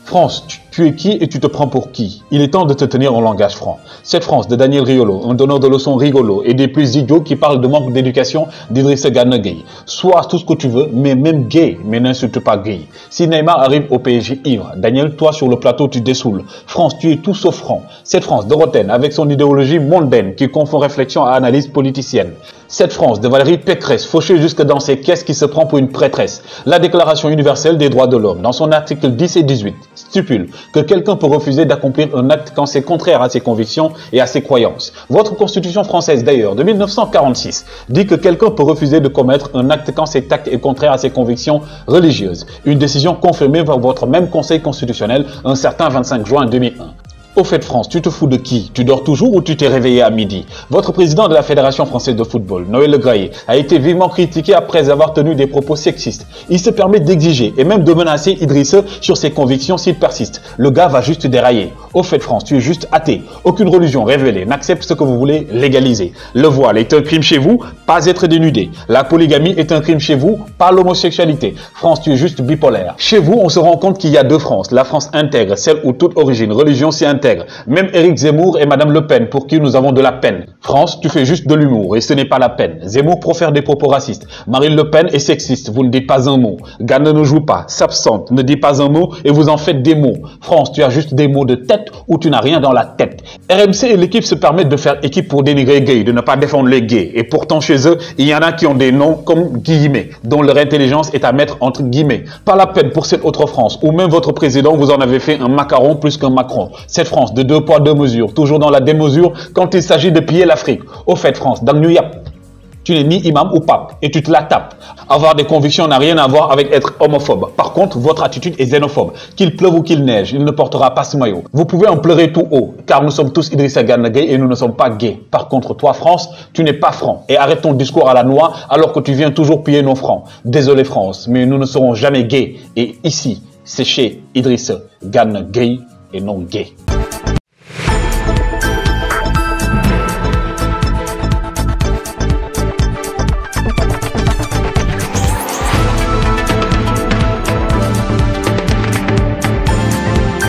France, tu es qui et tu te prends pour qui? Il est temps de te tenir en langage franc. Cette France de Daniel Riolo, un donneur de leçons rigolo et des plus idiots qui parlent de manque d'éducation d'Idrissa Gana Gueye. Sois tout ce que tu veux, mais même gay, mais n'insulte pas Gueye. Si Neymar arrive au PSG ivre, Daniel, toi sur le plateau tu dessoules. France, tu es tout sauf franc. Cette France de Roten avec son idéologie mondaine qui confond réflexion à analyse politicienne. Cette France de Valérie Pécresse, fauchée jusque dans ses caisses qui se prend pour une prêtresse. La Déclaration universelle des droits de l'homme, dans son article 10 et 18, stipule que quelqu'un peut refuser d'accomplir un acte quand c'est contraire à ses convictions et à ses croyances. Votre Constitution française d'ailleurs, de 1946, dit que quelqu'un peut refuser de commettre un acte quand cet acte est contraire à ses convictions religieuses. Une décision confirmée par votre même Conseil constitutionnel un certain 25 juin 2001. Au fait France, tu te fous de qui? Tu dors toujours ou tu t'es réveillé à midi? Votre président de la Fédération française de football, Noël Le Graillet, a été vivement critiqué après avoir tenu des propos sexistes. Il se permet d'exiger et même de menacer Idrissa sur ses convictions s'il persiste. Le gars va juste dérailler. Au fait France, tu es juste athée. Aucune religion révélée n'accepte ce que vous voulez légaliser. Le voile est un crime chez vous, pas être dénudé. La polygamie est un crime chez vous, pas l'homosexualité. France, tu es juste bipolaire. Chez vous, on se rend compte qu'il y a deux France. La France intègre, celle où toute origine, religion s'y intègre. Même Éric Zemmour et Madame Le Pen, pour qui nous avons de la peine. France, tu fais juste de l'humour et ce n'est pas la peine. Zemmour profère des propos racistes. Marine Le Pen est sexiste, vous ne dites pas un mot. Gana ne joue pas, s'absente, ne dit pas un mot et vous en faites des mots. France, tu as juste des mots de tête ou tu n'as rien dans la tête. RMC et l'équipe se permettent de faire équipe pour dénigrer Gueye, de ne pas défendre les gays. Et pourtant chez eux, il y en a qui ont des noms comme guillemets, dont leur intelligence est à mettre entre guillemets. Pas la peine pour cette autre France, où même votre président vous en avez fait un macaron plus qu'un Macron. Cette France de deux poids deux mesures, toujours dans la démesure quand il s'agit de piller l'Afrique. Au fait France, dans New York, tu n'es ni imam ou pape et tu te la tapes. Avoir des convictions n'a rien à voir avec être homophobe. Par contre, votre attitude est xénophobe. Qu'il pleuve ou qu'il neige, il ne portera pas ce maillot. Vous pouvez en pleurer tout haut, car nous sommes tous Idrissa Gana Gueye et nous ne sommes pas gays. Par contre, toi France, tu n'es pas franc. Et arrête ton discours à la noix alors que tu viens toujours piller nos francs. Désolé France, mais nous ne serons jamais gays. Et ici, c'est chez Idrissa Gana Gueye et non gay.